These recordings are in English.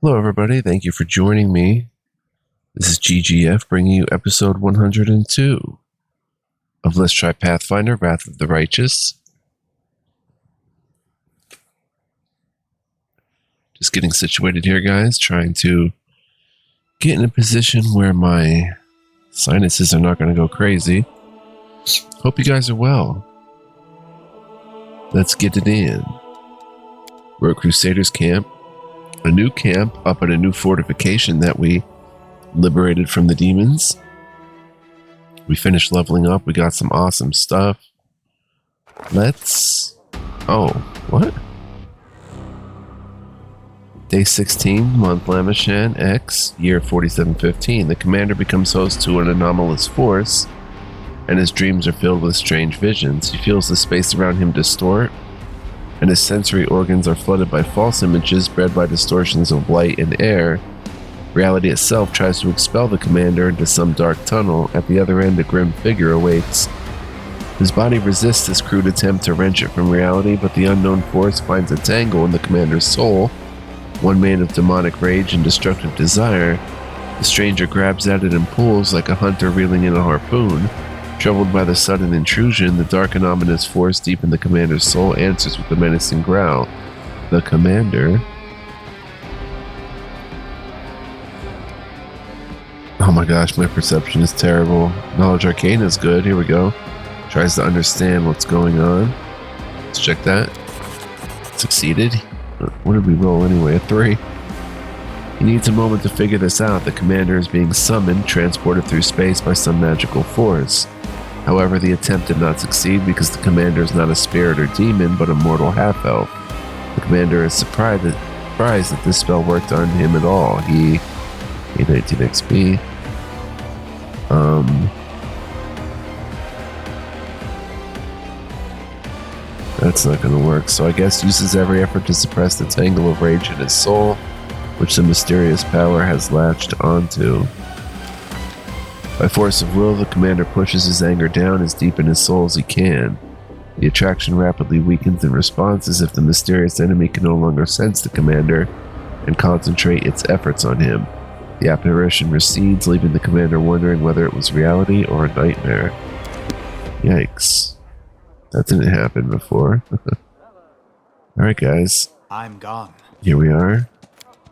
Hello, everybody. Thank you for joining me. This is GGF bringing you episode 102 of Let's Try Pathfinder, Wrath of the Righteous. Just getting situated here, guys. Trying to get in a position where my sinuses are not going to go crazy. Hope you guys are well. Let's get it in. We're at Crusaders Camp. A new camp up at a new fortification that we liberated from the demons. We finished leveling up. We got some awesome stuff. Oh, what? Day 16, month Lamachan X, year 4715. The commander becomes host to an anomalous force, and his dreams are filled with strange visions. He feels the space around him distort, and his sensory organs are flooded by false images bred by distortions of light and air. Reality itself tries to expel the commander into some dark tunnel. At the other end, a grim figure awaits. His body resists this crude attempt to wrench it from reality, but the unknown force finds a tangle in the commander's soul, one made of demonic rage and destructive desire. The stranger grabs at it and pulls like a hunter reeling in a harpoon. Troubled by the sudden intrusion, the dark and ominous force deep in the commander's soul answers with a menacing growl. The commander... Oh my gosh, my perception is terrible. Knowledge Arcane is good. Here we go. Tries to understand what's going on. Let's check that. Succeeded. What did we roll anyway? A 3. He needs a moment to figure this out. The commander is being summoned, transported through space by some magical force. However, the attempt did not succeed because the commander is not a spirit or demon, but a mortal half-elf. The commander is surprised that this spell worked on him at all. He 19 XP. That's not going to work, so I guess uses every effort to suppress the tangle of rage in his soul, which the mysterious power has latched onto. By force of will, the commander pushes his anger down as deep in his soul as he can. The attraction rapidly weakens in response, as if the mysterious enemy can no longer sense the commander and concentrate its efforts on him. The apparition recedes, leaving the commander wondering whether it was reality or a nightmare. Yikes. That didn't happen before. Alright guys. I'm gone. Here we are.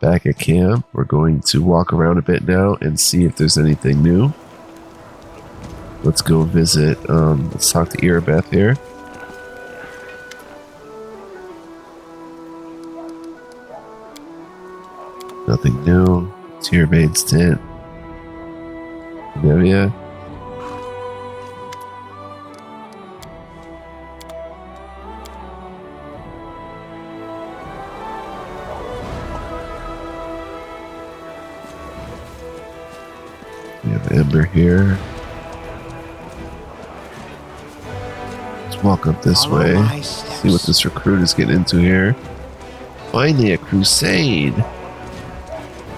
Back at camp. We're going to walk around a bit now and see if there's anything new. Let's go visit, let's talk to Irabeth here. Nothing new. Tierbane's tent. Nevia. We have Ember here. Let's walk up this way. See what this recruit is getting into here. Finally a crusade!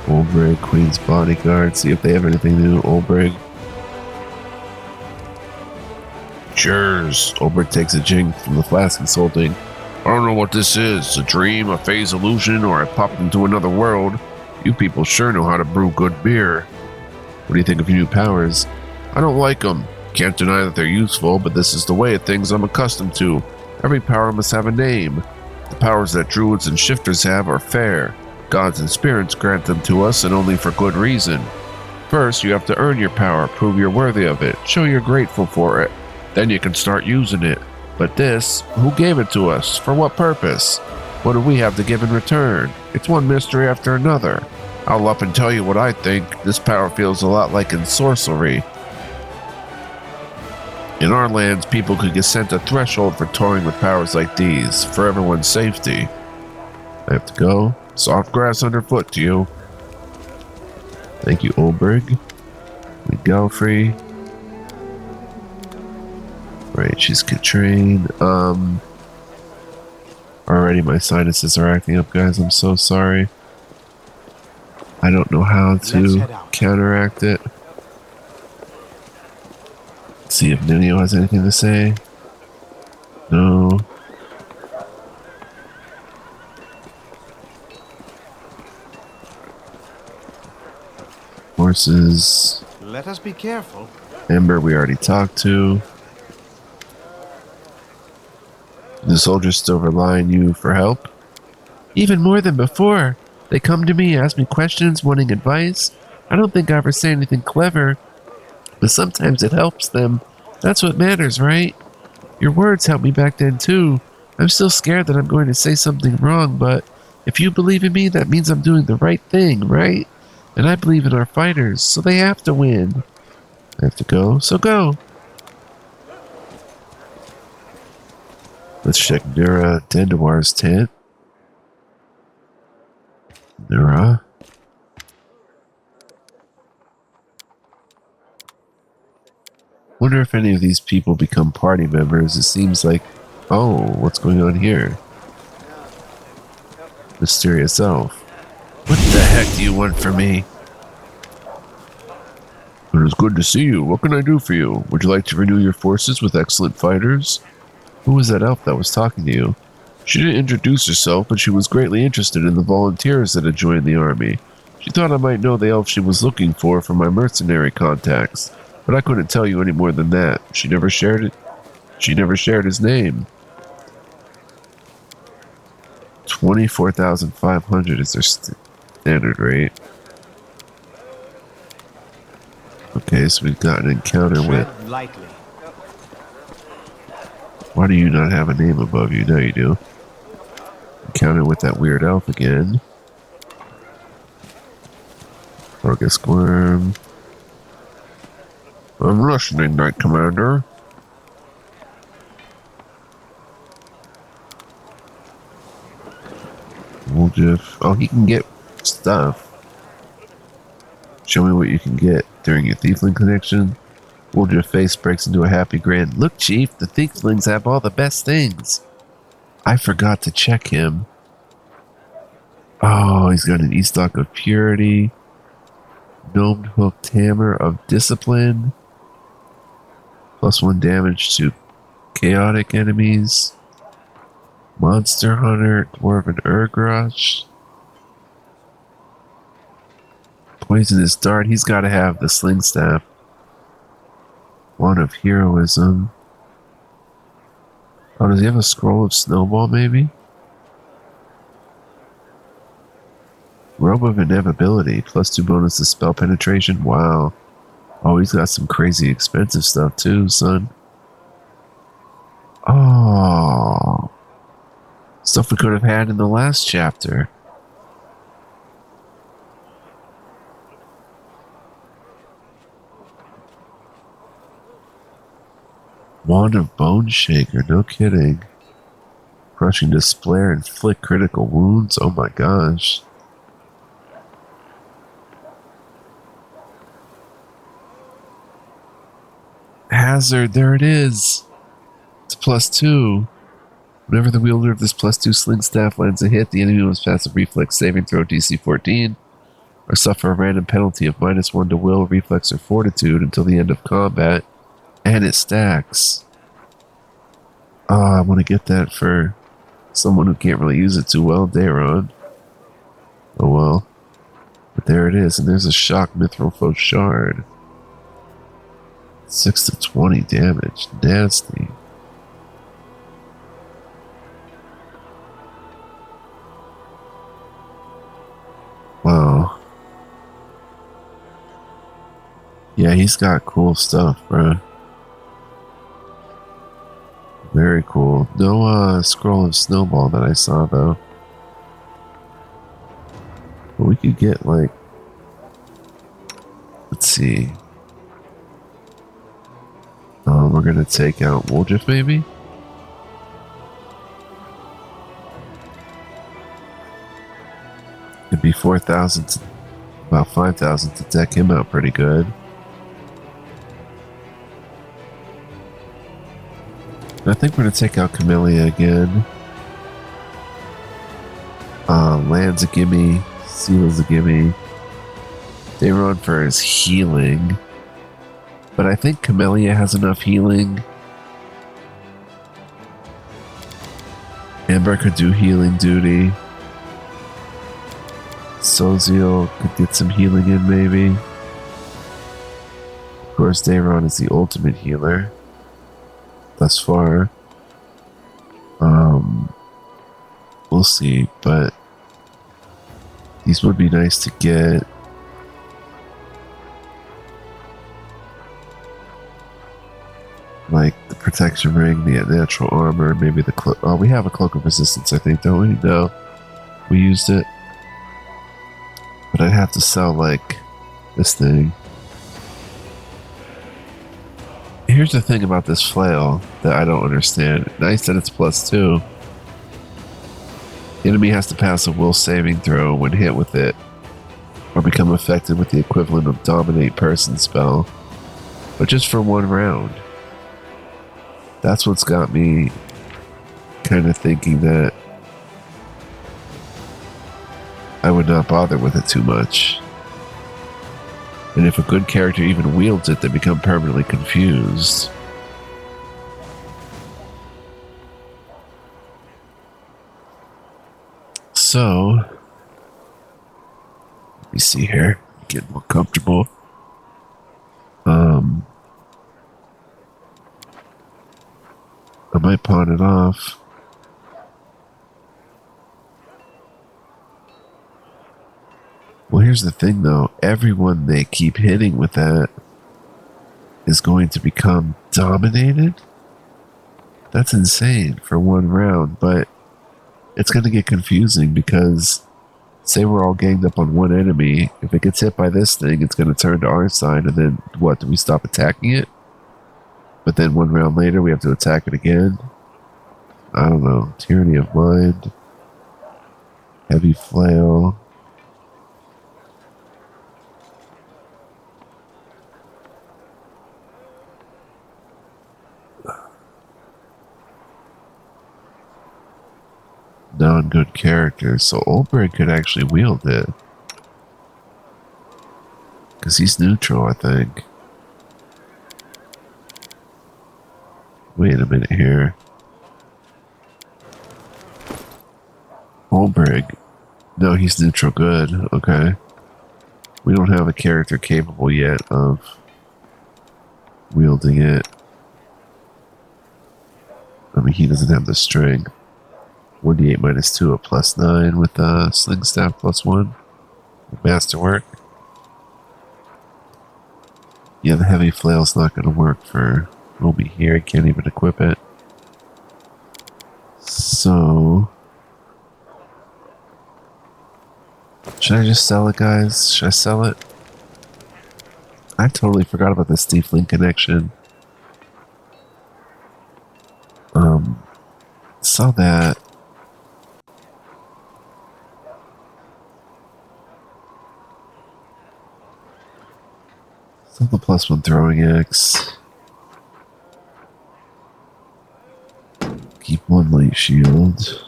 Olbrig, Queen's Bodyguard. See if they have anything new. Olbrig. Cheers. Olbrig takes a drink from the flask, consulting. I don't know what this is. A dream, a phase illusion, or I popped into another world. You people sure know how to brew good beer. What do you think of your new powers? I don't like them. Can't deny that they're useful, but this is the way of things I'm accustomed to. Every power must have a name. The powers that druids and shifters have are fair. Gods and spirits grant them to us, and only for good reason. First, you have to earn your power, prove you're worthy of it, show you're grateful for it. Then you can start using it. But this, who gave it to us? For what purpose? What do we have to give in return? It's one mystery after another. I'll up and tell you what I think. This power feels a lot like ensorcery. In our lands, people could get sent a threshold for toying with powers like these, for everyone's safety. I have to go. Soft grass underfoot to you. Thank you, Olbrig. Galfrey. Right, she's Katrine. Already my sinuses are acting up, guys. I'm so sorry. I don't know how to counteract it. See if Ninio has anything to say. No. Forces. Let us be careful. Ember we already talked to. The soldiers still rely on you for help? Even more than before. They come to me, ask me questions, wanting advice. I don't think I ever say anything clever, but sometimes it helps them. That's what matters, right? Your words helped me back then too. I'm still scared that I'm going to say something wrong, but if you believe in me, that means I'm doing the right thing, right? And I believe in our fighters, so they have to win. I have to go, so go. Let's check Nura Dendawar's tent. Nura. Wonder if any of these people become party members. It seems like... Oh, what's going on here? Mysterious elf. What the heck do you want from me? It is good to see you. What can I do for you? Would you like to renew your forces with excellent fighters? Who was that elf that was talking to you? She didn't introduce herself, but she was greatly interested in the volunteers that had joined the army. She thought I might know the elf she was looking for from my mercenary contacts, but I couldn't tell you any more than that. She never shared it. She never shared his name. 24,500 is their standard rate. Okay, so we've got an encounter with... lightly. Why do you not have a name above you? No, you do. Encounter with that weird elf again. Orgus Worm. I'm listening, Knight Commander. We'll just... Oh, he can get stuff. Show me what you can get during your Thiefling connection. Wolf's face breaks into a happy grin. Look, Chief, the Thieflings have all the best things. I forgot to check him. Oh, he's got an Estock of Purity. Gnomed Hooked Hammer of Discipline. +1 damage to chaotic enemies. Monster Hunter, Dwarven Urgrosh. Poisonous Dart, he's got to have the Sling Staff. Wand of Heroism. Oh, does he have a Scroll of Snowball, maybe? Robe of Inevitability, +2 bonus to spell penetration. Wow. Oh, he's got some crazy expensive stuff too, son. Oh. Stuff we could have had in the last chapter. Wand of Bone Shaker, no kidding. Crushing Despair, inflict critical wounds. Oh my gosh. Hazard, there it is. It's +2. Whenever the wielder of this +2 sling staff lands a hit, the enemy must pass a reflex saving throw DC 14 or suffer a random penalty of -1 to will, reflex, or fortitude until the end of combat. And it stacks. Oh, I want to get that for someone who can't really use it too well, Daron. Oh well. But there it is, and there's a Shock Mithril Foe Shard. 6 to 20 damage. Nasty. Wow. Yeah, he's got cool stuff, bruh. Very cool. No Scroll of Snowball that I saw, though. But we could get, like... Let's see. We're gonna take out Woljif, maybe? It'd be 4,000 to... About 5,000 to deck him out pretty good. I think we're going to take out Camellia again. Land's a gimme. Seal's a gimme. They run for his healing. But I think Camellia has enough healing. Amber could do healing duty. Sosiel could get some healing in, maybe. course, Dayron is the ultimate healer thus far. We'll see, but these would be nice to get. Like the protection ring, the natural armor, maybe the cloak. Oh, we have a cloak of resistance, I think, don't we? No, we used it. But I'd have to sell, like, this thing. Here's the thing about this flail that I don't understand. Nice that it's +2. The enemy has to pass a will saving throw when hit with it, or become affected with the equivalent of Dominate Person spell, but just for 1 round. That's what's got me kind of thinking that I would not bother with it too much. And if a good character even wields it, they become permanently confused. So, let me see here. Get more comfortable. I might pawn it off. Well, here's the thing, though. Everyone they keep hitting with that is going to become dominated? That's insane for 1 round, but it's going to get confusing because say we're all ganged up on one enemy. If it gets hit by this thing, it's going to turn to our side, and then what? Do we stop attacking it? But then 1 round later, we have to attack it again? I don't know. Tyranny of Mind. Heavy Flail. Non-good characters. So Olberg could actually wield it. Because he's neutral, I think. Wait a minute here. Olberg. No, he's neutral good. Okay. We don't have a character capable yet of wielding it. I mean, he doesn't have the strength. 1d8 -2, a +9 with Sling Staff +1. Masterwork. Yeah, the Heavy Flail's not going to work for Obi here. I can't even equip it. So, should I just sell it, guys? Should I sell it? I totally forgot about the Stiefling connection. Sell that. Sell the +1 throwing axe. Keep 1 light shield.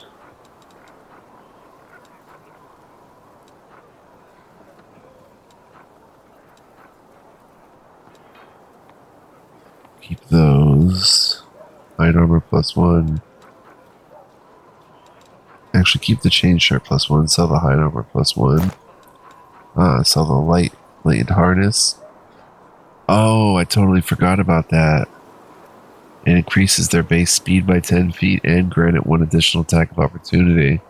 Keep those. Light armor +1. Actually, keep the chain shirt +1. Sell the hide armor +1. Sell the lightened harness. Oh, I totally forgot about that. It increases their base speed by 10 feet and granted 1 additional attack of opportunity.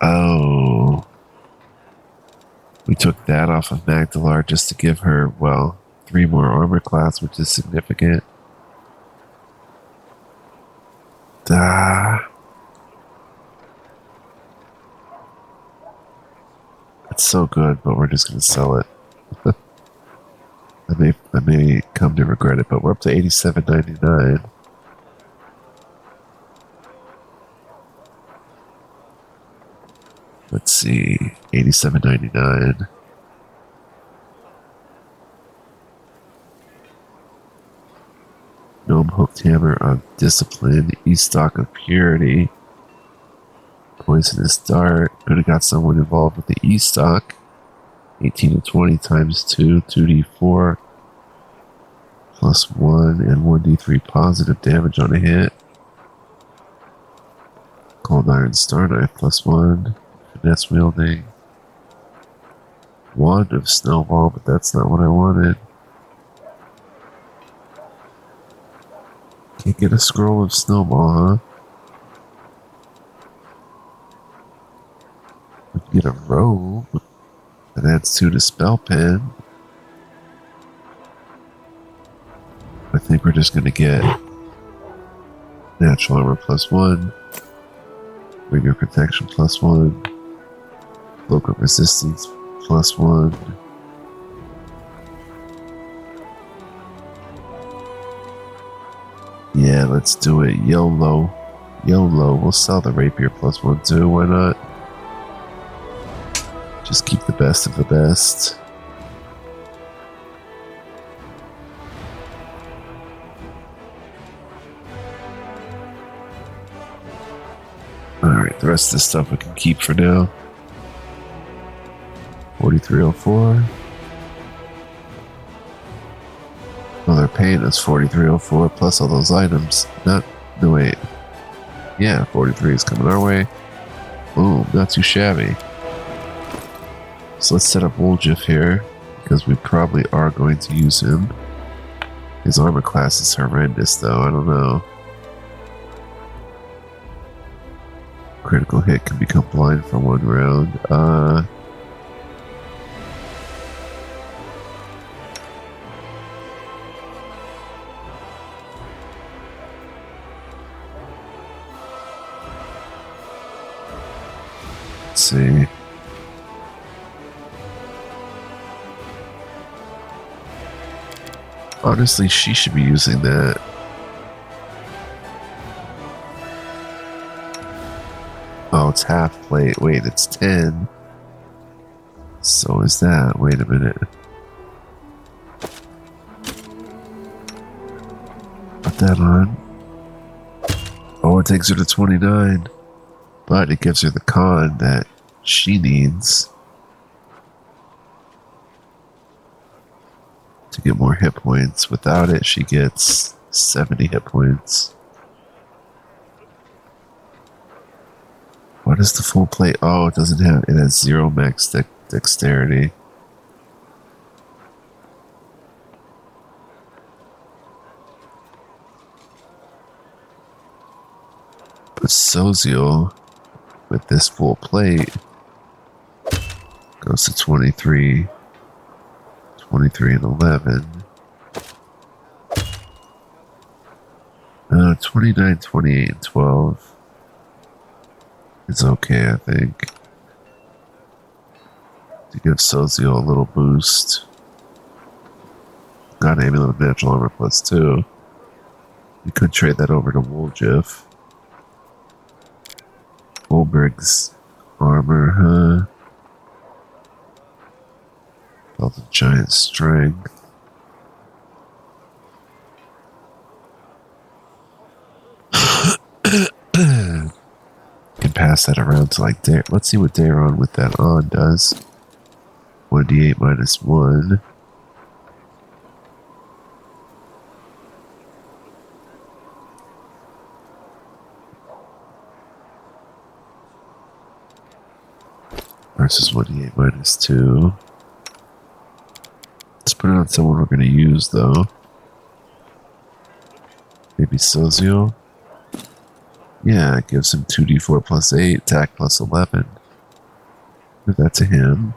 Oh. We took that off of Magdalar just to give her, well, 3 more armor class, which is significant. It's so good, but we're just going to sell it. I may come to regret it, but we're up to $87.99. Let's see, $87.99. Gnome Hooked Hammer on Discipline, E-Stock of Purity, Poisonous Dart. Could have got someone involved with the E-Stock. 18 to 20 times 2, 2d4, +1, and 1d3 positive damage on a hit. Cold Iron Star Knife +1, finesse wielding. Wand of Snowball, but that's not what I wanted. Can't get a scroll of snowball, huh? We can get a robe. That adds 2 to spell pen. I think we're just going to get natural armor +1, rigor protection +1, cloak of resistance +1. Yeah, let's do it. YOLO. YOLO. We'll sell the rapier +1 too. Why not? Just keep the best of the best. Alright, the rest of this stuff we can keep for now. 4304. Well, they're paying us 4304 plus all those items. No, wait. Yeah, 43 is coming our way. Boom, not too shabby. So let's set up Woljif here, because we probably are going to use him. His armor class is horrendous, though. I don't know. Critical hit can become blind for 1 round. Let's see. Honestly, she should be using that. Oh, it's half plate. Wait, it's 10. So is that. Wait a minute. Put that on. Oh, it takes her to 29. But it gives her the con that she needs to get more hit points. Without it, she gets 70 hit points. What is the full plate? Oh, it doesn't have. It has 0 max dexterity. But Sosiel, with this full plate, goes to 23, 23 and 11. 29, 28, and 12. It's okay, I think. To give Sosiel a little boost. Got Amulet of Natural Armor +2. We could trade that over to Woljif. Olberg's armor, huh? Belt of Giant Strength. Can pass that around to like Dare. Let's see what Daron with that on does. 1d8 -1. Versus 1d8 -2. Let's put it on someone we're going to use though. Maybe Sosiel. Yeah, it gives him 2d4 +8, attack +11. Give that to him.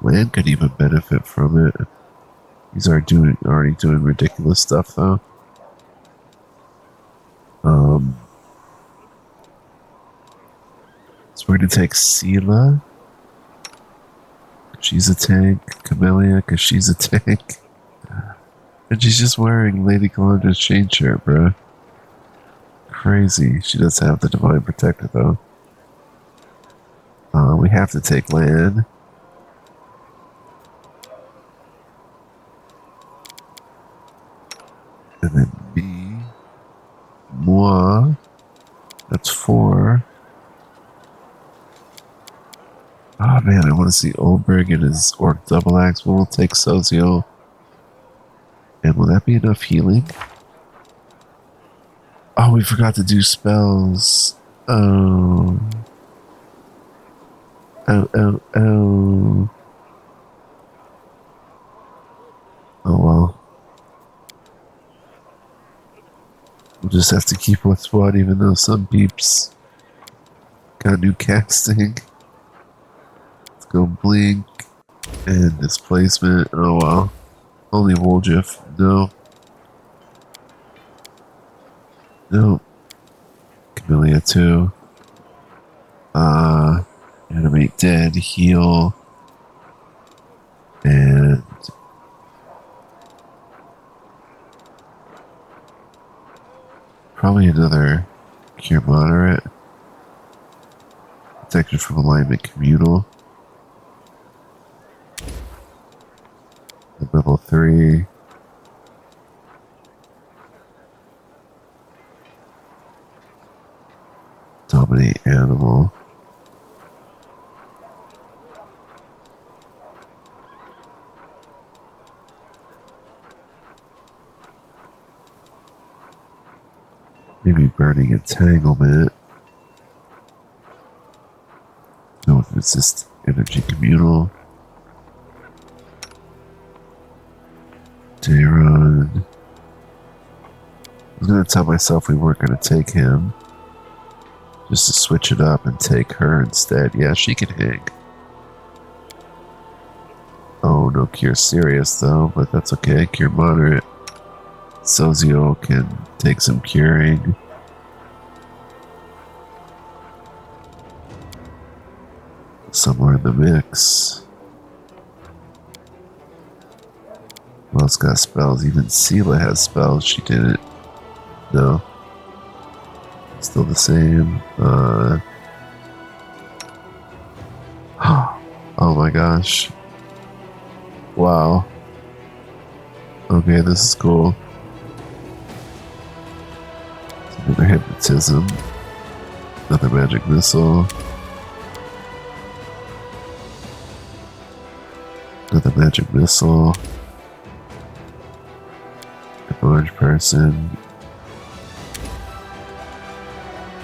Land could even benefit from it. He's already doing ridiculous stuff though. So we're gonna take Sela. She's a tank. Camellia, because she's a tank. And she's just wearing Lady Calandra's chain shirt, bro. Crazy. She does have the Divine Protector, though. We have to take land. And then B. Moi. That's 4. Oh, man, I want to see Olberg and his Orc Double Axe. We'll take Sosiel. And will that be enough healing? Oh, we forgot to do spells. Oh. Oh, oh, oh. Oh, well. just have to keep what's what, even though some peeps got new casting. Let's go blink and displacement. Oh wow. Only Woljif. No. No. Camellia 2. Animate dead, heal, and probably another cure moderate. Protection from alignment communal. At level 3. Dominate animal. Maybe burning entanglement. No, resist energy communal. Daron. I was gonna tell myself we weren't gonna take him. Just to switch it up and take her instead. Yeah, she can hang. Oh, no cure serious though, but that's okay. Cure moderate. Sosiel can take some curing. Somewhere in the mix. Who else got spells? Even Sela has spells. She didn't. No. Still the same. Oh my gosh. Wow. Okay, this is cool. Another hypnotism. Another magic missile. Another magic missile. An orange person.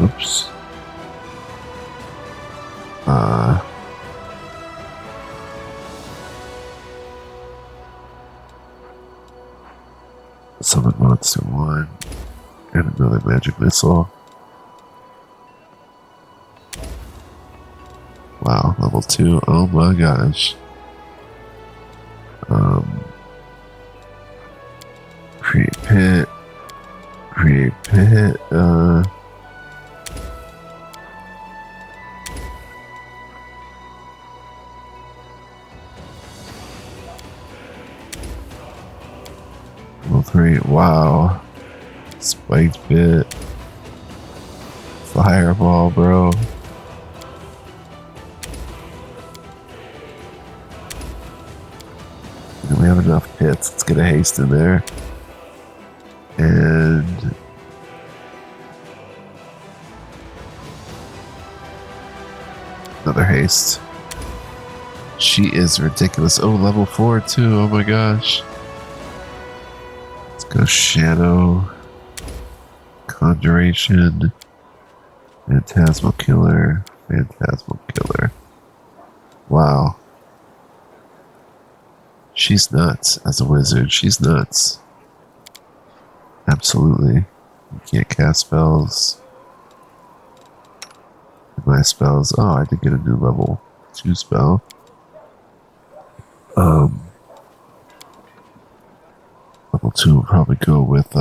Oops. Summon monster 1. And another magic missile. Wow, level 2. Oh my gosh. Create pit. Create pit. Level 3. Wow. Spiked bit. Fireball, bro. And we have enough hits. Let's get a haste in there. And another haste. She is ridiculous. Oh, level 4 too. Oh my gosh. Let's go Shadow. Conjuration. Phantasmal Killer. Phantasmal Killer. Wow. She's nuts as a wizard. She's nuts. Absolutely. You can't cast spells. My spells. Oh, I did get a new level 2 spell. Level 2 will probably go with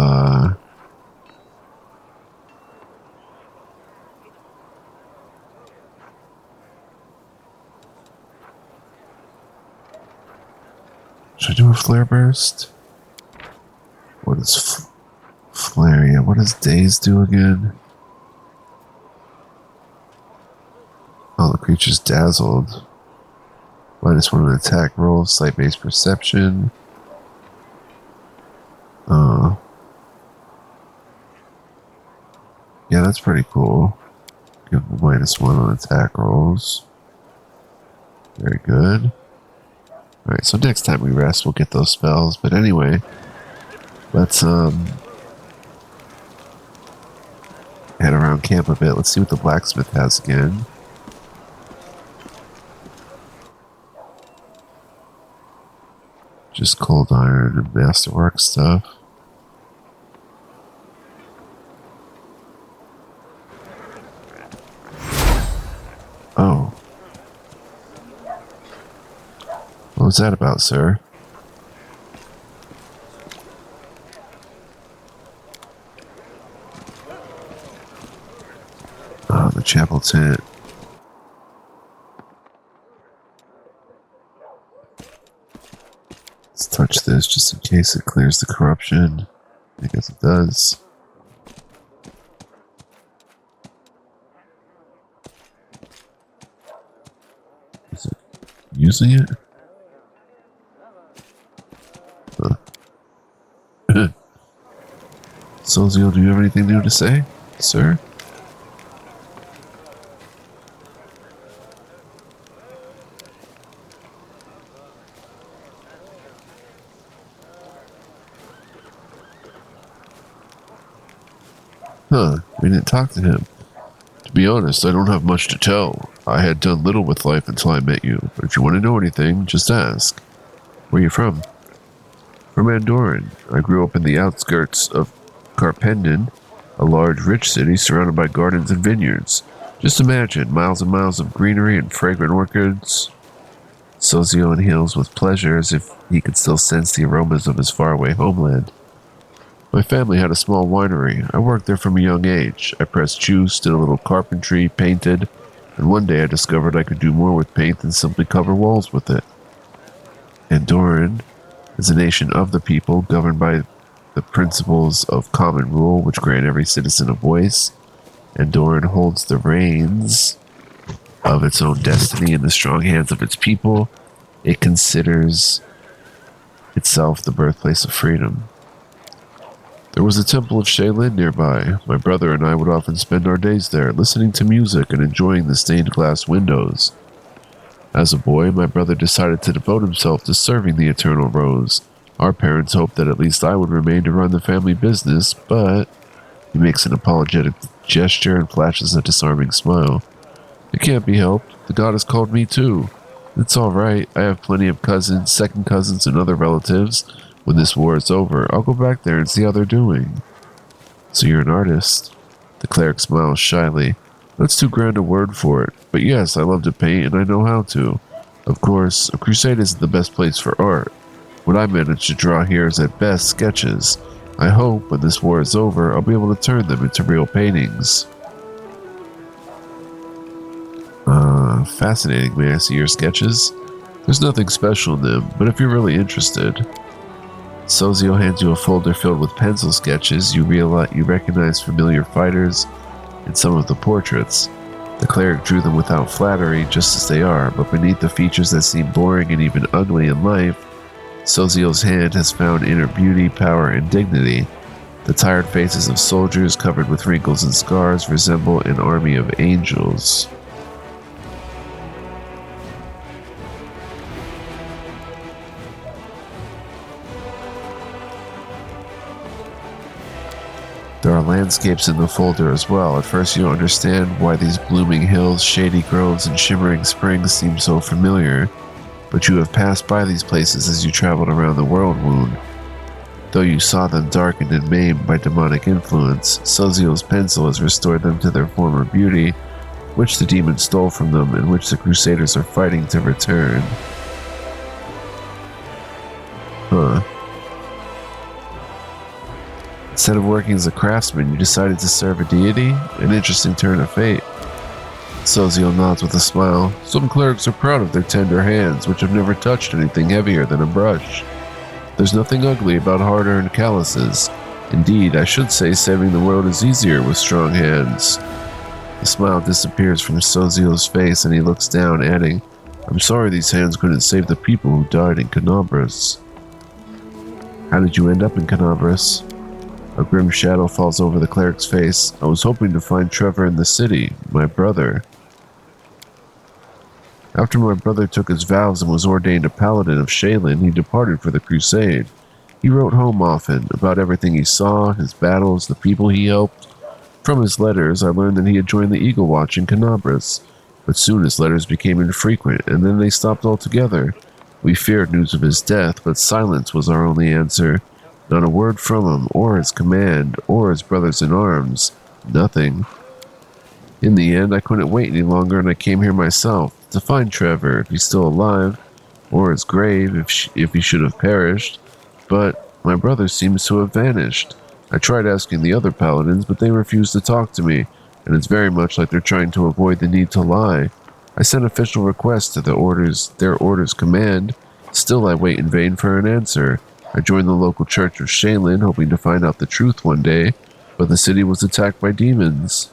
should I do a flare burst? What is flare? Yeah, what does daze do again? Oh, the creature's dazzled. -1 on attack roll, sight-based perception. Yeah, that's pretty cool. Give them -1 on attack rolls. Very good. Alright, so next time we rest, we'll get those spells. But anyway, let's head around camp a bit. Let's see what the blacksmith has again. Just cold iron and masterwork stuff. Oh. What was that about, sir? Oh, the chapel tent. Let's touch this just in case it clears the corruption. I guess it does. Is it using it? Huh. Sosiel, do you have anything new to say, sir? Huh, we didn't talk to him. To be honest, I don't have much to tell. I had done little with life until I met you, but if you want to know anything, just ask. Where are you from? From Andoran. I grew up in the outskirts of Carpendon, a large, rich city surrounded by gardens and vineyards. Just imagine, miles and miles of greenery and fragrant orchids. Sosiel inhales with pleasure as if he could still sense the aromas of his faraway homeland. My family had a small winery. I worked there from a young age. I pressed juice, did a little carpentry, painted, and one day I discovered I could do more with paint than simply cover walls with it. Andoran is a nation of the people, governed by the principles of common rule, which grant every citizen a voice. Andoran holds the reins of its own destiny in the strong hands of its people. It considers itself the birthplace of freedom. There was a temple of Shaylin nearby. My brother and I would often spend our days there, listening to music and enjoying the stained glass windows. As a boy, my brother decided to devote himself to serving the Eternal Rose. Our parents hoped that at least I would remain to run the family business, but he makes an apologetic gesture and flashes a disarming smile. It can't be helped. The goddess called me too. It's all right. I have plenty of cousins, second cousins, and other relatives. When this war is over, I'll go back there and see how they're doing. So you're an artist? The cleric smiles shyly. That's too grand a word for it, but yes, I love to paint and I know how to. Of course, a crusade isn't the best place for art. What I manage to draw here is at best sketches. I hope, when this war is over, I'll be able to turn them into real paintings. Fascinating. May I see your sketches? There's nothing special in them, but if you're really interested. Sosiel hands you a folder filled with pencil sketches. You recognize familiar fighters in some of the portraits. The cleric drew them without flattery, just as they are, but beneath the features that seem boring and even ugly in life, Sosiel's hand has found inner beauty, power, and dignity. The tired faces of soldiers covered with wrinkles and scars resemble an army of angels. There are landscapes in the folder as well. At first you don't understand why these blooming hills, shady groves, and shimmering springs seem so familiar, but you have passed by these places as you traveled around the world wound. Though you saw them darkened and maimed by demonic influence, Sosiel's pencil has restored them to their former beauty, which the demon stole from them and which the Crusaders are fighting to return. Huh. Instead of working as a craftsman, you decided to serve a deity? An interesting turn of fate. Sosiel nods with a smile. Some clerics are proud of their tender hands, which have never touched anything heavier than a brush. There's nothing ugly about hard-earned calluses. Indeed, I should say saving the world is easier with strong hands. The smile disappears from Sosiel's face and he looks down, adding, I'm sorry these hands couldn't save the people who died in Canabras. How did you end up in Canabras? A grim shadow falls over the cleric's face. I was hoping to find Trevor in the city, my brother. After my brother took his vows and was ordained a paladin of Shaylin, he departed for the crusade. He wrote home often, about everything he saw, his battles, the people he helped. From his letters, I learned that he had joined the Eagle Watch in Canabras, but soon his letters became infrequent, and then they stopped altogether. We feared news of his death, but silence was our only answer. Not a word from him, or his command, or his brothers in arms. Nothing. In the end, I couldn't wait any longer and I came here myself to find Trevor, if he's still alive, or his grave, if he should have perished. But my brother seems to have vanished. I tried asking the other paladins, but they refused to talk to me, and it's very much like they're trying to avoid the need to lie. I sent official requests to their orders command. Still, I wait in vain for an answer. I joined the local church of Shaylin, hoping to find out the truth one day, but the city was attacked by demons.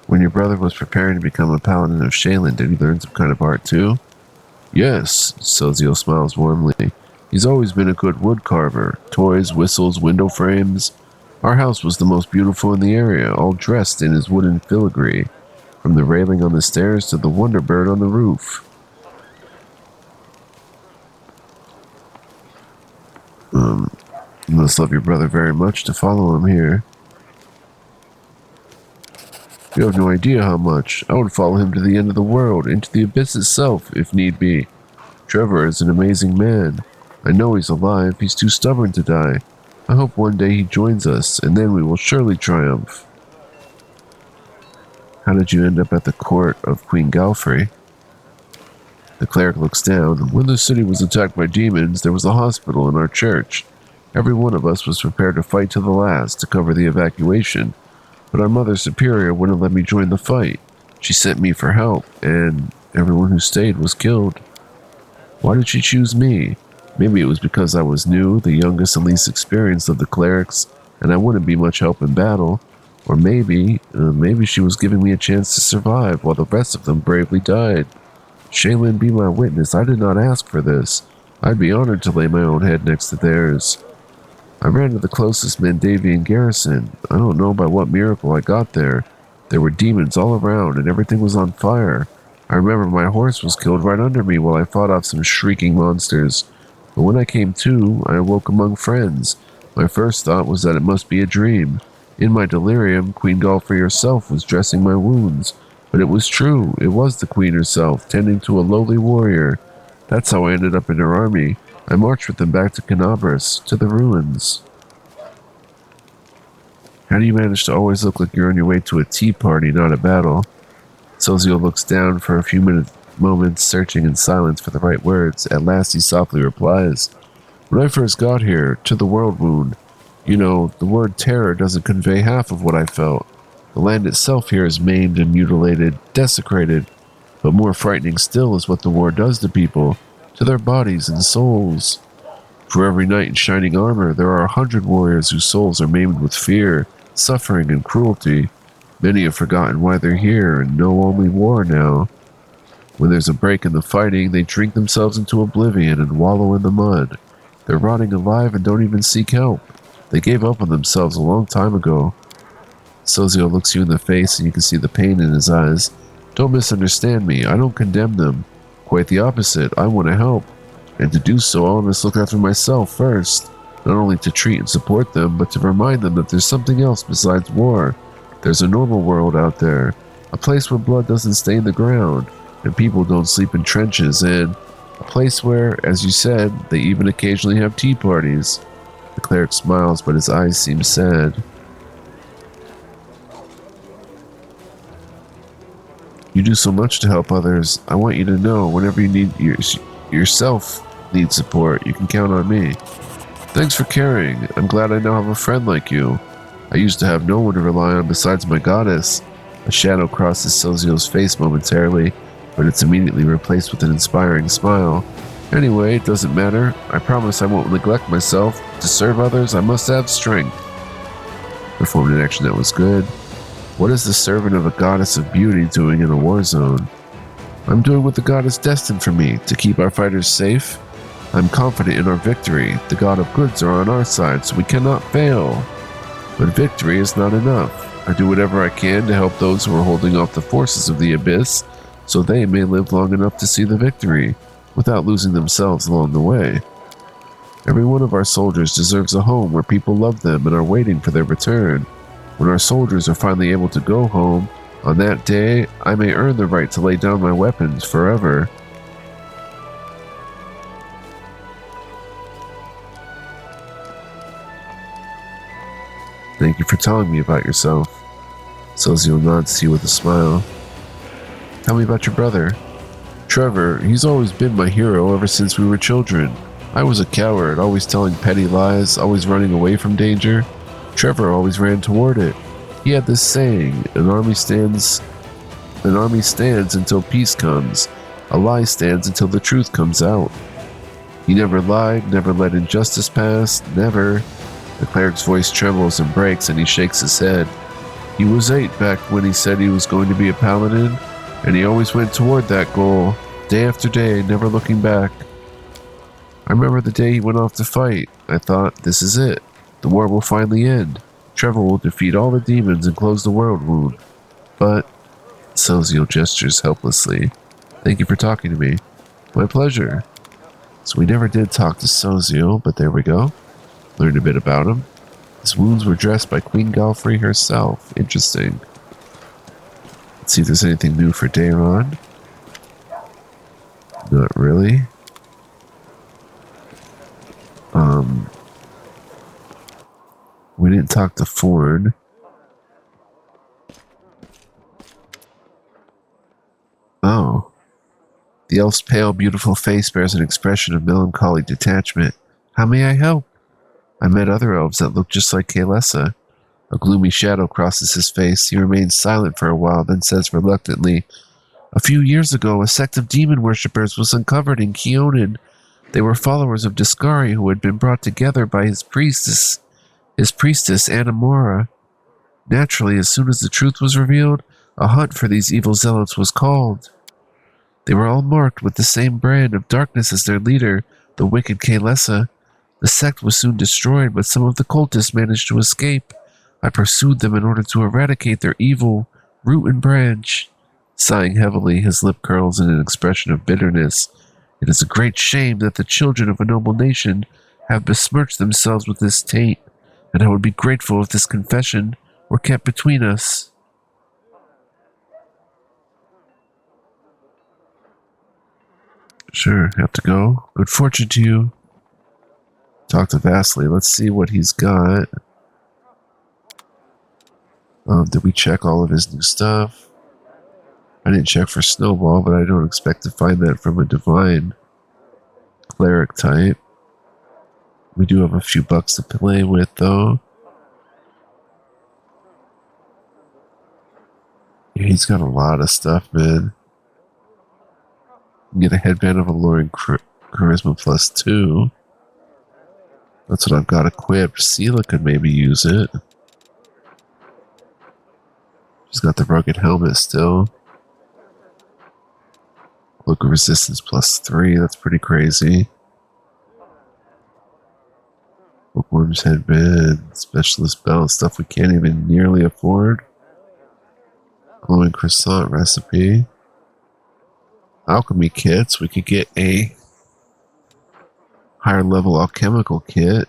When your brother was preparing to become a paladin of Shaylin, did he learn some kind of art too? Yes, Sosiel smiles warmly. He's always been a good wood carver. Toys, whistles, window frames. Our house was the most beautiful in the area, all dressed in his wooden filigree, from the railing on the stairs to the wonder bird on the roof. You must love your brother very much to follow him here. You have no idea how much. I would follow him to the end of the world, into the abyss itself, if need be. Trevor is an amazing man. I know he's alive. He's too stubborn to die. I hope one day he joins us, and then we will surely triumph. How did you end up at the court of Queen Galfrey? The cleric looks down. When the city was attacked by demons, there was a hospital in our church. Every one of us was prepared to fight to the last to cover the evacuation, but our Mother Superior wouldn't let me join the fight. She sent me for help, and everyone who stayed was killed. Why did she choose me? Maybe it was because I was new, the youngest and least experienced of the clerics, and I wouldn't be much help in battle. Or maybe she was giving me a chance to survive while the rest of them bravely died. Shaylin, be my witness, I did not ask for this. I'd be honored to lay my own head next to theirs. I ran to the closest Mandavian garrison. I don't know by what miracle I got there. There were demons all around, and everything was on fire. I remember my horse was killed right under me while I fought off some shrieking monsters. But when I came to, I awoke among friends. My first thought was that it must be a dream. In my delirium, Queen Galfrey herself was dressing my wounds. But it was true. It was the queen herself, tending to a lowly warrior. That's how I ended up in her army. I marched with them back to Canabras, to the ruins. How do you manage to always look like you're on your way to a tea party, not a battle? Sosiel looks down for a few moments, searching in silence for the right words. At last he softly replies, When I first got here, to the world wound, you know, the word terror doesn't convey half of what I felt. The land itself here is maimed and mutilated, desecrated, but more frightening still is what the war does to people, to their bodies and souls. For every knight in shining armor, there are 100 warriors whose souls are maimed with fear, suffering, and cruelty. Many have forgotten why they're here and know only war now. When there's a break in the fighting, they drink themselves into oblivion and wallow in the mud. They're rotting alive and don't even seek help. They gave up on themselves a long time ago. Sosiel looks you in the face and you can see the pain in his eyes. Don't misunderstand me. I don't condemn them. Quite the opposite. I want to help. And to do so, I must look after myself first. Not only to treat and support them, but to remind them that there's something else besides war. There's a normal world out there. A place where blood doesn't stain the ground, and people don't sleep in trenches, and a place where, as you said, they even occasionally have tea parties. The cleric smiles, but his eyes seem sad. You do so much to help others. I want you to know, whenever you need yourself need support, you can count on me. Thanks for caring. I'm glad I now have a friend like you. I used to have no one to rely on besides my goddess. A shadow crosses Sosiel's face momentarily, but it's immediately replaced with an inspiring smile. Anyway, it doesn't matter. I promise I won't neglect myself. To serve others, I must have strength. Performed an action that was good. What is the servant of a goddess of beauty doing in a war zone? I'm doing what the god is destined for me, to keep our fighters safe. I'm confident in our victory. The god of goods are on our side, so we cannot fail. But victory is not enough. I do whatever I can to help those who are holding off the forces of the abyss, so they may live long enough to see the victory, without losing themselves along the way. Every one of our soldiers deserves a home where people love them and are waiting for their return. When our soldiers are finally able to go home, on that day, I may earn the right to lay down my weapons forever. Thank you for telling me about yourself. Sosiel nods to you with a smile. Tell me about your brother. Trevor, he's always been my hero ever since we were children. I was a coward, always telling petty lies, always running away from danger. Trevor always ran toward it. He had this saying, an army stands until peace comes. A lie stands until the truth comes out. He never lied, never let injustice pass, never. The cleric's voice trembles and breaks and he shakes his head. He was 8 back when he said he was going to be a paladin, and he always went toward that goal, day after day, never looking back. I remember the day he went off to fight. I thought, this is it. The war will finally end. Trevor will defeat all the demons and close the world wound. But, Sosiel gestures helplessly. Thank you for talking to me. My pleasure. So we never did talk to Sosiel, but there we go. Learned a bit about him. His wounds were dressed by Queen Galfrey herself. Interesting. Let's see if there's anything new for Daron. Not really. We didn't talk to Ford. Oh. The elf's pale, beautiful face bears an expression of melancholy detachment. How may I help? I met other elves that look just like Kaelessa. A gloomy shadow crosses his face. He remains silent for a while, then says reluctantly, A few years ago, a sect of demon worshippers was uncovered in Keonan. They were followers of Discari who had been brought together by his priestess Anamora. Naturally, as soon as the truth was revealed, a hunt for these evil zealots was called. They were all marked with the same brand of darkness as their leader, the wicked Kaelessa. The sect was soon destroyed, but some of the cultists managed to escape. I pursued them in order to eradicate their evil, root and branch. Sighing heavily, his lip curls in an expression of bitterness. It is a great shame that the children of a noble nation have besmirched themselves with this taint, and I would be grateful if this confession were kept between us. Sure, have to go. Good fortune to you. Talk to Vasily. Let's see what he's got. Did we check all of his new stuff? I didn't check for Snowball, but I don't expect to find that from a divine cleric type. We do have a few bucks to play with, though. Yeah, he's got a lot of stuff, man. Get a headband of alluring charisma +2. That's what I've got equipped. Sela could maybe use it. She's got the rugged helmet still. Cloak of resistance +3. That's pretty crazy. Bookworm's headband, specialist belt, stuff we can't even nearly afford. Glowing croissant recipe. Alchemy kits. We could get a higher level alchemical kit.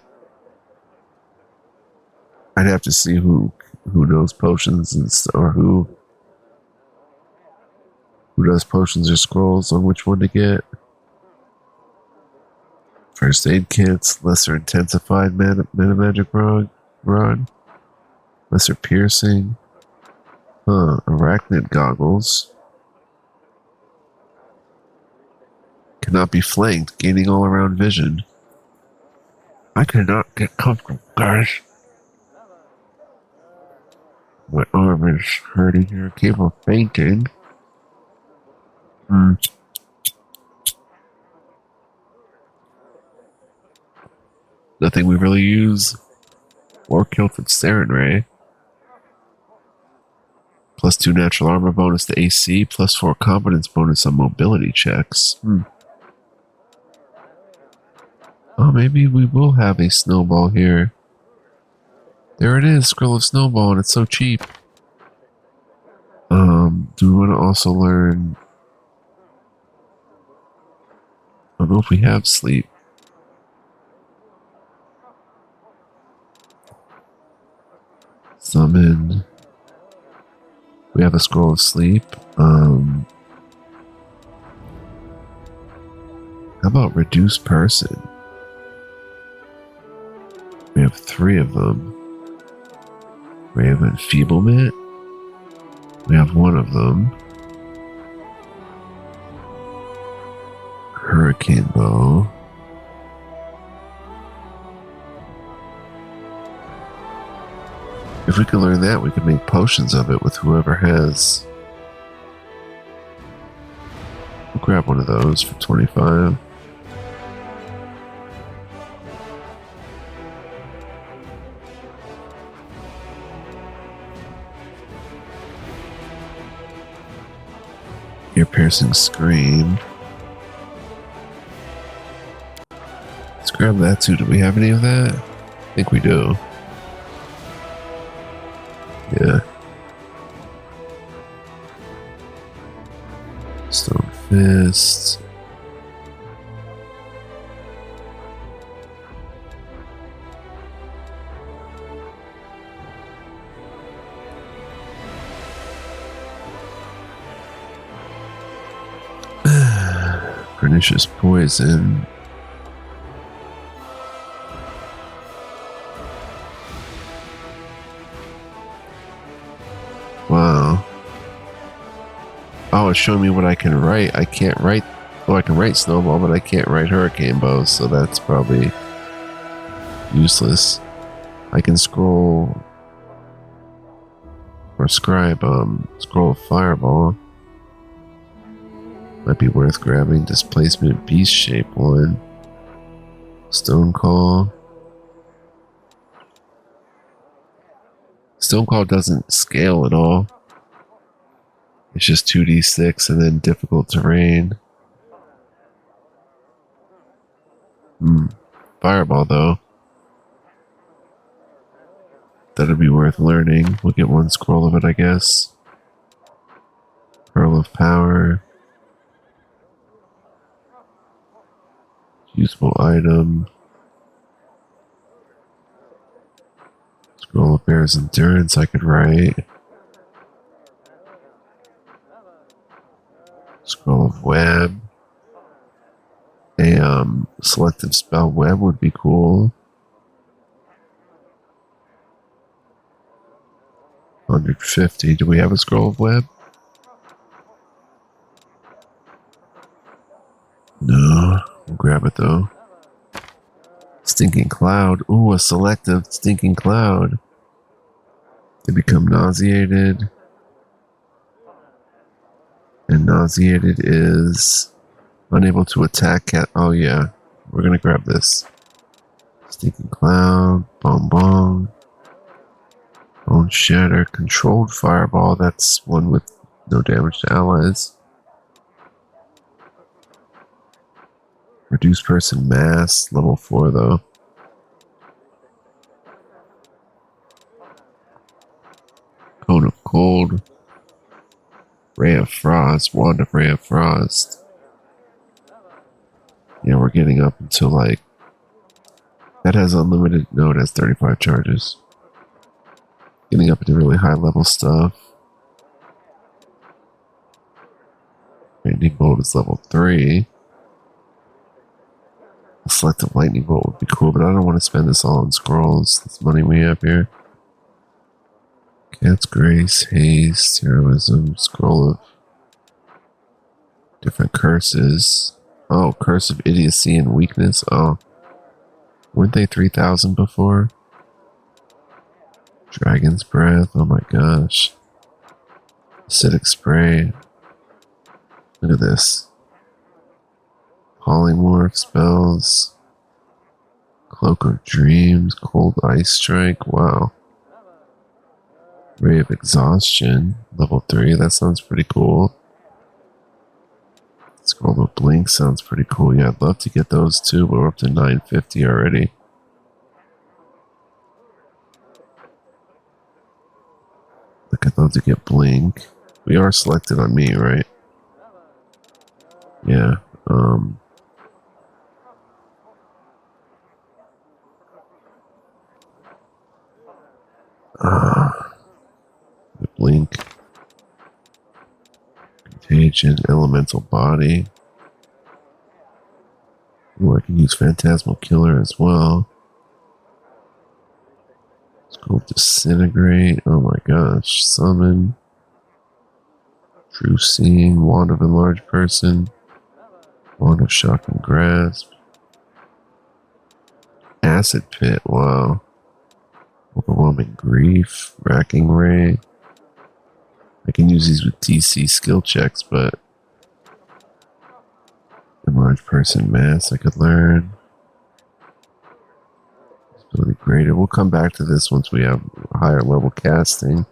I'd have to see who knows potions and or who does potions or scrolls on which one to get. First aid kits, lesser intensified mana magic rod, lesser piercing, arachnid goggles. Cannot be flanked, gaining all around vision. I cannot get comfortable, guys. My arm is hurting here, capable of fainting. Nothing we really use. War Kilted Saren Ray. +2 natural armor bonus to AC, +4 competence bonus on mobility checks. Oh, maybe we will have a snowball here. There it is, Scroll of Snowball, and it's so cheap. Do we want to also learn... I don't know if we have sleep. Summon. We have a scroll of sleep. How about reduce person? We have 3 of them. We have enfeeblement. We have 1 of them. Hurricane bow. If we could learn that, we could make potions of it with whoever has. We'll grab one of those for 25. Ear-piercing scream. Let's grab that too. Do we have any of that? I think we do. Yeah. Stone fist. Pernicious poison. Wow. Oh, it's showing me what I can write. I can't write. Oh, I can write snowball, but I can't write hurricane bow, so that's probably useless. I can scroll or scribe scroll of fireball. Might be worth grabbing. Displacement beast shape 1. Stone call. Stone call doesn't scale at all. It's just 2d6 and then difficult terrain. Fireball though. That'd be worth learning. We'll get 1 scroll of it, I guess. Pearl of power. Useful item. Scroll of bear's endurance I could write. Scroll of web. A selective spell web would be cool. 150. Do we have a scroll of web? No. We'll grab it though. Stinking cloud. Ooh, a selective stinking cloud. They become nauseated. And nauseated is unable to attack cat. Oh yeah. We're gonna grab this. Stinking cloud. Bong bong. Bone shatter. Controlled fireball. That's one with no damage to allies. Reduce person mass. Level 4 though. Cone of cold. Ray of frost. Wand of ray of frost. Yeah, we're getting up until like. That has unlimited. No, it has 35 charges. Getting up into really high level stuff. Lightning bolt is level 3. A selective lightning bolt would be cool, but I don't want to spend this all on scrolls. This money we have here. Cat's Grace, Haste, Heroism, Scroll of different curses. Oh, Curse of Idiocy and Weakness. Oh. Weren't they 3,000 before? Dragon's Breath. Oh my gosh. Acidic Spray. Look at this. Polymorph spells. Cloak of Dreams. Cold Ice Strike. Wow. Ray of Exhaustion. Level 3. That sounds pretty cool. Scroll of Blink sounds pretty cool. Yeah, I'd love to get those too, but we're up to 950 already. Like, I'd love to get Blink. We are selected on me, right? Yeah. Ancient Elemental Body. Ooh, I can use Phantasmal Killer as well. Let's go Disintegrate. Oh my gosh. Summon. True Seeing. Wand of Enlarged Person. Wand of Shock and Grasp. Acid Pit. Wow. Overwhelming Grief. Racking Ray. I can use these with DC skill checks, but Enlarged Person Mass I could learn. Ability Greater. We'll come back to this once we have higher level casting.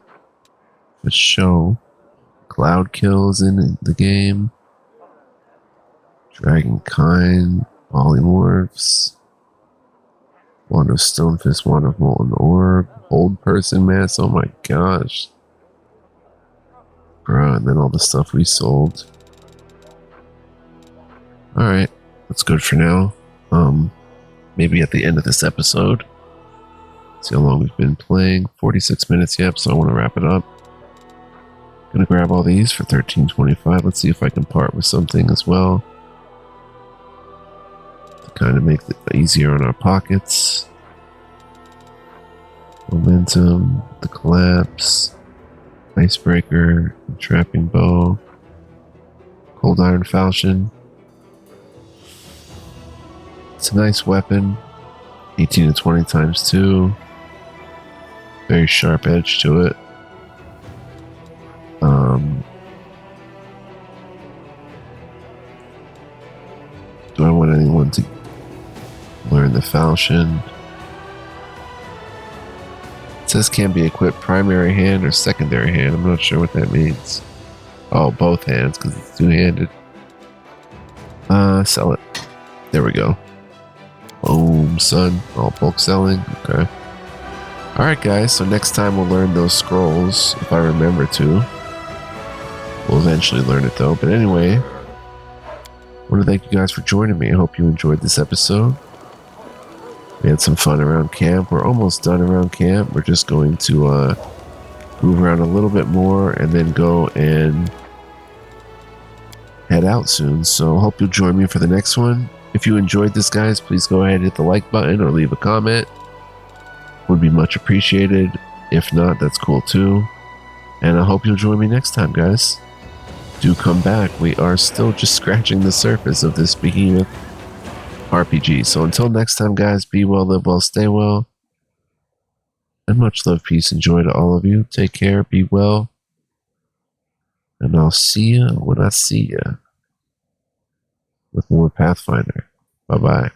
For show. Cloud Kills in the game. Dragonkind. Polymorphs. Wand of Stonefist. Wand of Molten Orb. Hold Person Mass. Oh my gosh. Bruh, and then all the stuff we sold. Alright, that's good for now. Maybe at the end of this episode. See how long we've been playing. 46 minutes, yep, so I want to wrap it up. Gonna grab all these for $13.25. Let's see if I can part with something as well. To kind of make it easier on our pockets. Momentum, the Collapse. Icebreaker, Trapping Bow, Cold Iron Falchion. It's a nice weapon. 18 to 20 times 2. Very sharp edge to it. Do I want anyone to learn the Falchion? It says can be equipped primary hand or secondary hand. I'm not sure what that means. Oh, both hands because it's two-handed. Sell it. There we go. Boom, son. All bulk selling. Okay. Alright, guys. So next time we'll learn those scrolls, if I remember to. We'll eventually learn it, though. But anyway, I want to thank you guys for joining me. I hope you enjoyed this episode. We had some fun around camp. We're almost done around camp. We're just going to move around a little bit more and then go and head out soon. So hope you'll join me for the next one. If you enjoyed this, guys, please go ahead and hit the like button or leave a comment. Would be much appreciated. If not, that's cool too. And I hope you'll join me next time, guys. Do come back. We are still just scratching the surface of this behemoth RPG. So until next time, guys, be well, live well, stay well. And much love, peace, and joy to all of you. Take care, be well. And I'll see you when I see you with more Pathfinder. Bye-bye.